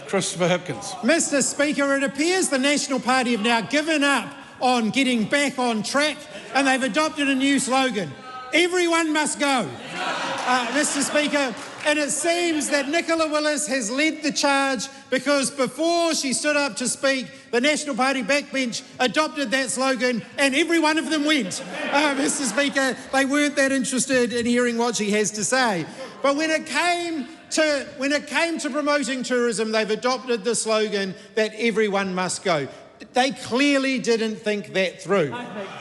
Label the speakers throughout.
Speaker 1: Christopher Hipkins.
Speaker 2: Mr. Speaker, it appears the National Party have now given up on getting back on track and they've adopted a new slogan: everyone must go. Mr. Speaker, and it seems that Nicola Willis has led the charge, because before she stood up to speak, the National Party backbench adopted that slogan and every one of them went. Mr. Speaker, they weren't that interested in hearing what she has to say. But when it came to promoting tourism, they've adopted the slogan that everyone must go. They clearly didn't think that through.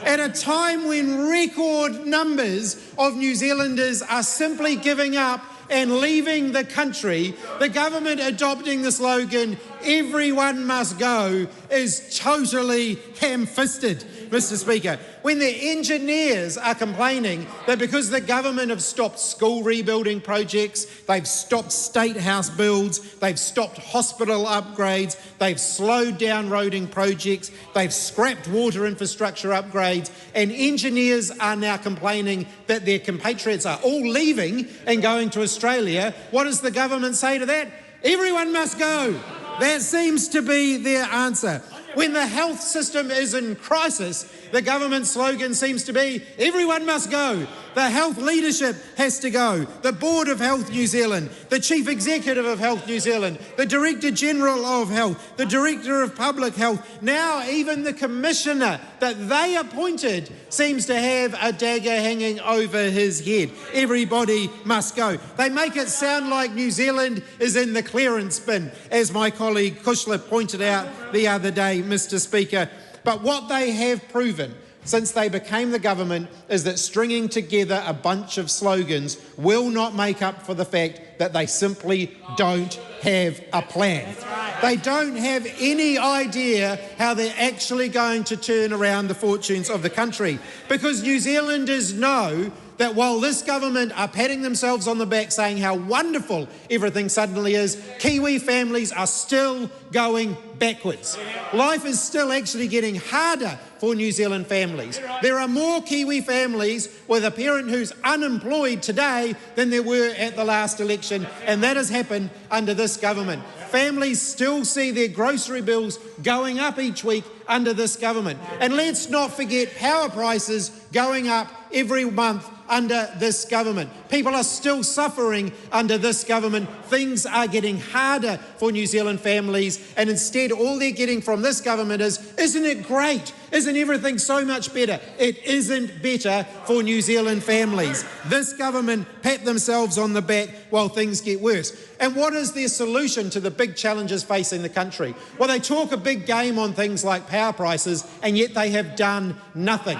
Speaker 2: At a time when record numbers of New Zealanders are simply giving up and leaving the country, the government adopting the slogan, everyone must go, is totally ham-fisted, Mr. Speaker. When the engineers are complaining that because the government have stopped school rebuilding projects, they've stopped state house builds, they've stopped hospital upgrades, they've slowed down roading projects, they've scrapped water infrastructure upgrades, and engineers are now complaining that their compatriots are all leaving and going to Australia, what does the government say to that? Everyone must go. That seems to be their answer. When the health system is in crisis, the government slogan seems to be, everyone must go. The health leadership has to go. The Board of Health New Zealand, the Chief Executive of Health New Zealand, the Director General of Health, the Director of Public Health, now even the Commissioner that they appointed seems to have a dagger hanging over his head. Everybody must go. They make it sound like New Zealand is in the clearance bin, as my colleague Kushler pointed out the other day, Mr. Speaker. But what they have proven since they became the government is that stringing together a bunch of slogans will not make up for the fact that they simply don't have a plan. They don't have any idea how they're actually going to turn around the fortunes of the country, because New Zealanders know that while this government are patting themselves on the back saying how wonderful everything suddenly is, Kiwi families are still going backwards. Life is still actually getting harder for New Zealand families. There are more Kiwi families with a parent who's unemployed today than there were at the last election, and that has happened under this government. Families still see their grocery bills going up each week under this government. And let's not forget power prices going up every month under this government. People are still suffering under this government. Things are getting harder for New Zealand families, and instead all they're getting from this government is, isn't it great? Isn't everything so much better? It isn't better for New Zealand families. This government pat themselves on the back while things get worse. And what is their solution to the big challenges facing the country? Well, they talk a big game on things like power prices, and yet they have done nothing.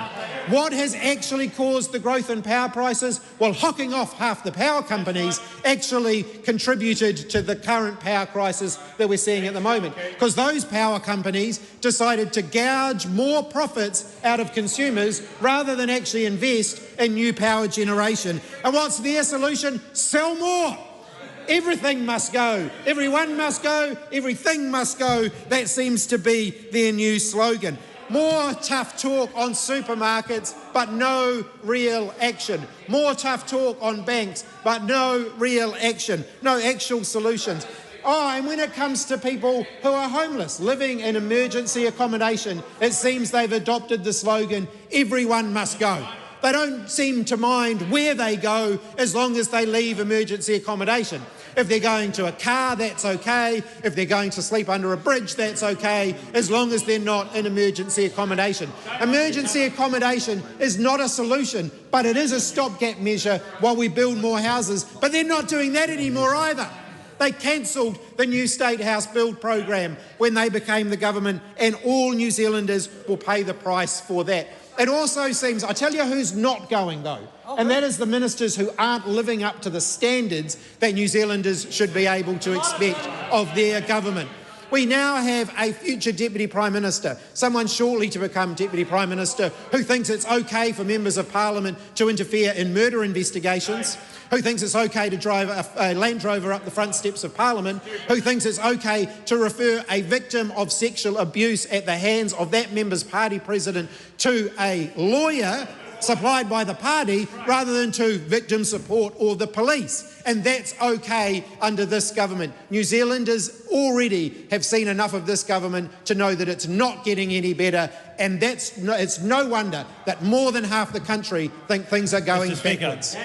Speaker 2: What has actually caused the growth in power prices? Well, hocking off half the power companies actually contributed to the current power crisis that we're seeing at the moment, because those power companies decided to gouge more profits out of consumers rather than actually invest in new power generation. And what's their solution? Sell more. Everything must go. Everyone must go. Everything must go. That seems to be their new slogan. More tough talk on supermarkets, but no real action. More tough talk on banks, but no real action. No actual solutions. Oh, and when it comes to people who are homeless, living in emergency accommodation, it seems they've adopted the slogan, everyone must go. They don't seem to mind where they go as long as they leave emergency accommodation. If they're going to a car, that's okay. If they're going to sleep under a bridge, that's okay, as long as they're not in emergency accommodation. Emergency accommodation is not a solution, but it is a stopgap measure while we build more houses. But they're not doing that anymore either. They cancelled the new State House build program when they became the government, and all New Zealanders will pay the price for that. It also seems, I tell you who's not going though, and that is the ministers who aren't living up to the standards that New Zealanders should be able to expect of their government. We now have a future Deputy Prime Minister, someone shortly to become Deputy Prime Minister, who thinks it's okay for members of Parliament to interfere in murder investigations, who thinks it's okay to drive a Land Rover up the front steps of Parliament, who thinks it's okay to refer a victim of sexual abuse at the hands of that member's party president to a lawyer supplied by the party rather than to victim support or the police. And that's okay under this government. New Zealanders already have seen enough of this government to know that it's not getting any better, and it's no wonder that more than half the country think things are going backwards.